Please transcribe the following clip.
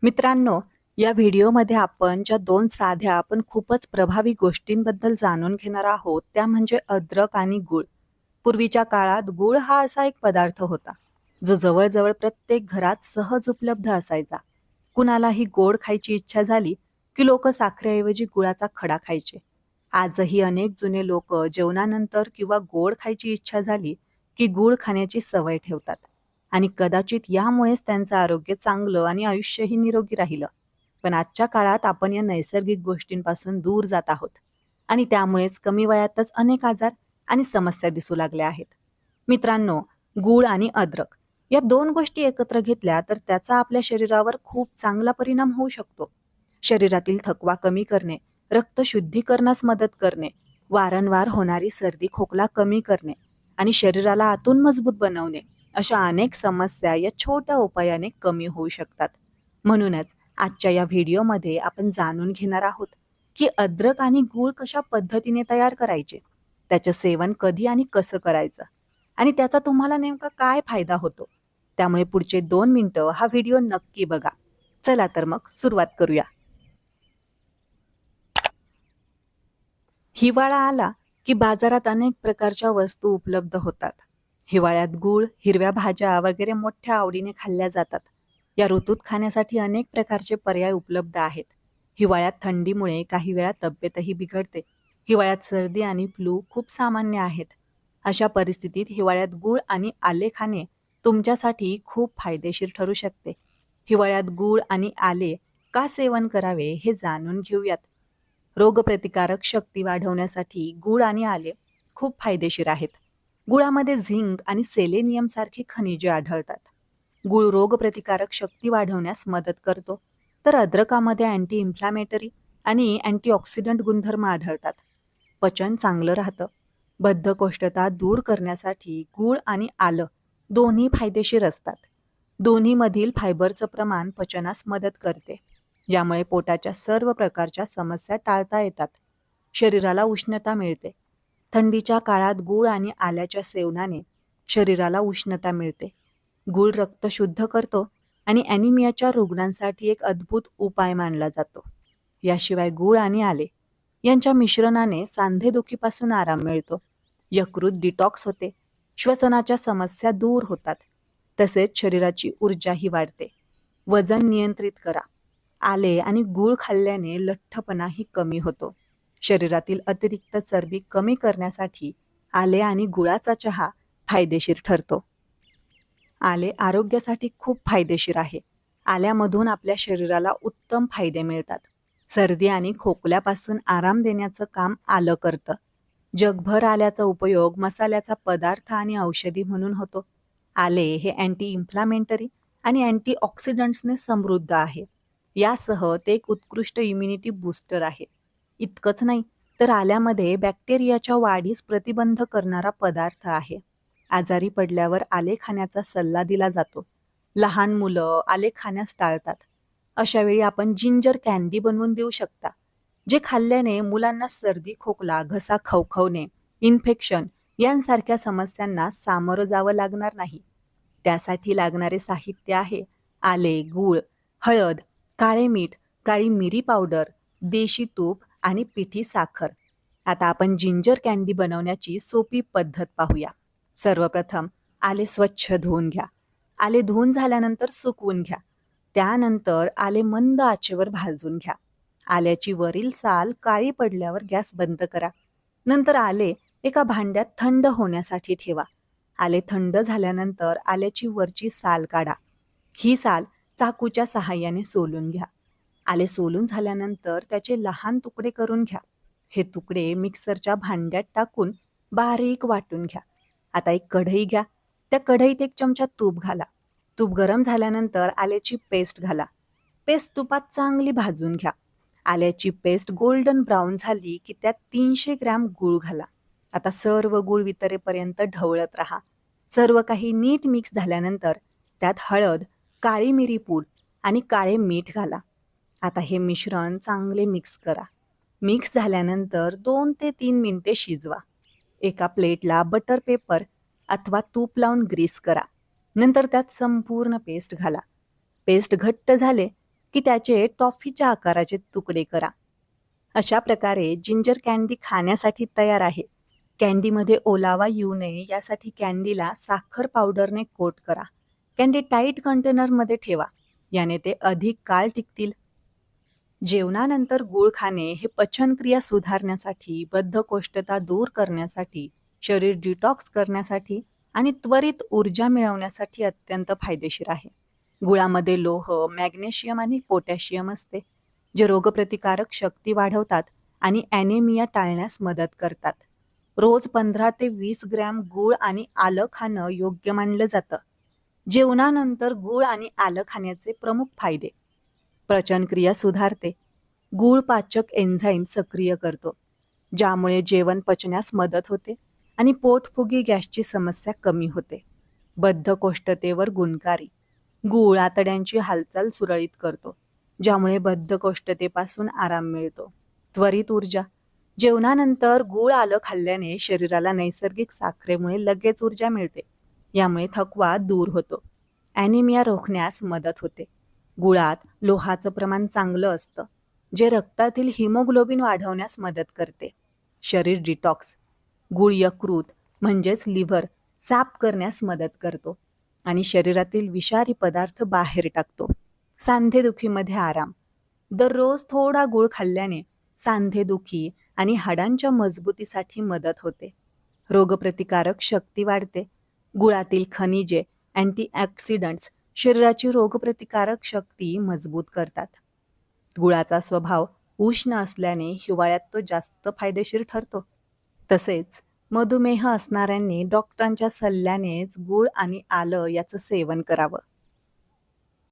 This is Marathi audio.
मित्रांनो, या व्हिडिओमध्ये आपण ज्या दोन साध्या पण खूपच प्रभावी गोष्टींबद्दल जाणून घेणार आहोत, त्या म्हणजे अद्रक आणि गूळ. पूर्वीच्या काळात गूळ हा असा एक पदार्थ होता, जो जवळजवळ प्रत्येक घरात सहज उपलब्ध असायचा. कुणालाही गोड खायची इच्छा झाली, की लोक साखरेऐवजी गुळाचा खडा खायचे. आजही अनेक जुने लोक जेवणानंतर किंवा गोड खायची इच्छा झाली, की गूळ खाण्याची सवय ठेवतात. आणि कदाचित यामुळेच त्यांचं आरोग्य चांगलं आणि आयुष्यही निरोगी राहिलं. पण आजच्या काळात आपण या नैसर्गिक गोष्टींपासून दूर जात आहोत आणि त्यामुळेच कमी वयातच अनेक आजार आणि समस्या दिसू लागल्या आहेत. मित्रांनो, गूळ आणि अद्रक या दोन गोष्टी एकत्र घेतल्या तर त्याचा आपल्या शरीरावर खूप चांगला परिणाम होऊ शकतो. शरीरातील थकवा कमी करणे, रक्त शुद्धीकरणास मदत करणे, वारंवार होणारी सर्दी खोकला कमी करणे आणि शरीराला आतून मजबूत बनवणे, अशा अनेक समस्या या छोट्या उपायाने कमी होऊ शकतात. म्हणूनच आजच्या या व्हिडिओमध्ये आपण जाणून घेणार आहोत की अद्रक आणि गूळ कशा पद्धतीने तयार करायचे, त्याचे सेवन कधी आणि कसं करायचं आणि त्याचा तुम्हाला नेमका काय फायदा होतो. त्यामुळे पुढचे 2 मिनिटं हा व्हिडिओ नक्की बघा. चला तर मग सुरुवात करूया. हिवाळा आला की बाजारात अनेक प्रकारच्या वस्तू उपलब्ध होतात. हिवाळ्यात गूळ, हिरव्या भाज्या वगैरे मोठ्या आवडीने खाल्ल्या जातात. या ऋतूत खाण्यासाठी अनेक प्रकारचे पर्याय उपलब्ध आहेत. हिवाळ्यात थंडीमुळे काही वेळा तब्येतही बिघडते. हिवाळ्यात सर्दी आणि फ्लू खूप सामान्य आहेत. अशा परिस्थितीत हिवाळ्यात गूळ आणि आले खाणे तुमच्यासाठी खूप फायदेशीर ठरू शकते. हिवाळ्यात गूळ आणि आले का सेवन करावे हे जाणून घेऊयात. रोगप्रतिकारक शक्ती वाढवण्यासाठी गूळ आणि आले खूप फायदेशीर आहेत. गुळामध्ये झिंक आणि सेलेनियम सारखी खनिजे आढळतात. गूळ रोगप्रतिकारक शक्ती वाढवण्यास मदत करतो, तर अद्रकामध्ये अँटी इन्फ्लॅमेटरी आणि अँटीऑक्सिडंट गुणधर्म आढळतात. पचन चांगलं राहतं. बद्धकोष्ठता दूर करण्यासाठी गूळ आणि आलं दोन्ही फायदेशीर असतात. दोन्हीमधील फायबरचं प्रमाण पचनास मदत करते. यामुळे पोटाच्या सर्व प्रकारच्या समस्या टाळता येतात. शरीराला उष्णता मिळते. थंडीच्या काळात गूळ आणि आल्याच्या सेवनाने शरीराला उष्णता मिळते. गूळ रक्त शुद्ध करतो आणि ॲनिमियाच्या रुग्णांसाठी एक अद्भुत उपाय मानला जातो. याशिवाय गूळ आणि आले यांच्या मिश्रणाने सांधेदुखीपासून आराम मिळतो. यकृत डिटॉक्स होते. श्वसनाच्या समस्या दूर होतात. तसेच शरीराची ऊर्जाही वाढते. वजन नियंत्रित करा. आले आणि गूळ खाल्ल्याने लठ्ठपणाही कमी होतो. शरीरातील अतिरिक्त चरबी कमी करण्यासाठी आले आणि गुळाचा चहा फायदेशीर ठरतो. आले आरोग्यासाठी खूप फायदेशीर आहे. आल्यामधून आपल्या शरीराला उत्तम फायदे मिळतात. सर्दी आणि खोकल्यापासून आराम देण्याचं काम आलं करतं. जगभर आल्याचा उपयोग मसाल्याचा पदार्थ आणि औषधी म्हणून होतो. आले हे अँटी इन्फ्लामेंटरी आणि अँटीऑक्सिडंट्सने समृद्ध आहे. यासह ते एक उत्कृष्ट इम्युनिटी बूस्टर आहे. इतकंच नाही, तर आल्यामध्ये बॅक्टेरियाच्या वाढीस प्रतिबंध करणारा पदार्थ आहे. आजारी पडल्यावर आले खाण्याचा सल्ला दिला जातो. लहान मुलं आले खाण्यास टाळतात. अशा वेळी आपण जिंजर कॅन्डी बनवून देऊ शकता, जे खाल्ल्याने मुलांना सर्दी खोकला, घसा खवखवणे, इन्फेक्शन यांसारख्या समस्यांना सामोरं जावं लागणार नाही. त्यासाठी लागणारे साहित्य आहे आले, गूळ, हळद, काळे मीठ, काळी मिरी पावडर, देशी तूप आणि पिठी साखर. आता आपण जिंजर कॅन्डी बनवण्याची सोपी पद्धत पाहूया. सर्वप्रथम आले स्वच्छ धुवून घ्या. आले धुवून झाल्यानंतर सुकवून घ्या. त्यानंतर आले मंद आचेवर भाजून घ्या. आल्याची वरील साल काळी पडल्यावर गॅस बंद करा. नंतर आले एका भांड्यात थंड होण्यासाठी ठेवा. आले थंड झाल्यानंतर आल्याची वरची साल काढा. ही साल चाकूच्या सहाय्याने सोलून घ्या. आले सोलून झाल्यानंतर त्याचे लहान तुकडे करून घ्या. हे तुकडे मिक्सरच्या भांड्यात टाकून बारीक वाटून घ्या. आता एक कढई घ्या. त्या कढईत 1 चमचा तूप घाला. तूप गरम झाल्यानंतर आल्याची पेस्ट घाला. पेस्ट तुपात चांगली भाजून घ्या. आल्याची पेस्ट गोल्डन ब्राऊन झाली की त्यात 300 ग्रॅम गूळ घाला. आता सर्व गूळ वितरेपर्यंत ढवळत राहा. सर्व काही नीट मिक्स झाल्यानंतर त्यात हळद, काळी मिरी पूड आणि काळे मीठ घाला. आता हे मिश्रण चांगले मिक्स करा. मिक्स झाल्यानंतर 2 ते 3 मिनिटे शिजवा. एका प्लेटला बटर पेपर अथवा तूप लावून ग्रीस करा. नंतर त्यात संपूर्ण पेस्ट घाला. पेस्ट घट्ट झाले की त्याचे टॉफीच्या आकाराचे तुकडे करा. अशा प्रकारे जिंजर कँडी खाण्यासाठी तयार आहे. कँडीमध्ये ओलावा येऊ नये यासाठी कँडीला साखर पावडरने कोट करा. कँडी टाईट कंटेनरमध्ये ठेवा. याने ते अधिक काळ टिकतील. जेवणानंतर गूळ खाणे हे पचनक्रिया सुधारण्यासाठी, बद्धकोष्ठता दूर करण्यासाठी, शरीर डिटॉक्स करण्यासाठी आणि त्वरित ऊर्जा मिळवण्यासाठी अत्यंत फायदेशीर आहे. गुळामध्ये लोह, मॅग्नेशियम आणि पोटॅशियम असते, जे रोगप्रतिकारक शक्ती वाढवतात आणि ॲनेमिया टाळण्यास मदत करतात. रोज 15 ते 20 ग्रॅम गूळ आणि आलं खाणं योग्य मानलं जातं. जेवणानंतर गूळ आणि आलं खाण्याचे प्रमुख फायदे: पचनक्रिया सुधारते. गूळ पाचक एन्झाईम सक्रिय करतो, ज्यामुळे जेवण पचण्यास मदत होते आणि पोटफुगी गॅसची समस्या कमी होते. बद्धकोष्ठतेवर गुणकारी: गूळ आतड्यांची हालचाल सुरळीत करतो, ज्यामुळे बद्धकोष्ठतेपासून आराम मिळतो. त्वरित ऊर्जा: जेवणानंतर गूळ आलं खाल्ल्याने शरीराला नैसर्गिक साखरेमुळे लगेच ऊर्जा मिळते. यामुळे थकवा दूर होतो. ॲनिमिया रोखण्यास मदत होते. गुळात लोहाचं प्रमाण चांगलं असतं, जे रक्तातील हिमोग्लोबिन वाढवण्यास मदत करते. शरीर डिटॉक्स: गूळ यकृत म्हणजेच लिव्हर साफ करण्यास मदत करतो आणि शरीरातील विषारी पदार्थ बाहेर टाकतो. सांधेदुखीमध्ये आराम: दररोज थोडा गूळ खाल्ल्याने सांधेदुखी आणि हाडांच्या मजबूतीसाठी मदत होते. रोगप्रतिकारक शक्ती वाढते. गुळातील खनिजे, अँटीऑक्सिडंट्स शरीराची रोगप्रतिकारक शक्ती मजबूत करतात. गुळाचा स्वभाव उष्ण असल्याने हिवाळ्यात तो जास्त फायदेशीर ठरतो. तसेच मधुमेह असणाऱ्यांनी डॉक्टरांच्या सल्ल्यानेच गूळ आणि आलं याचं सेवन करावं.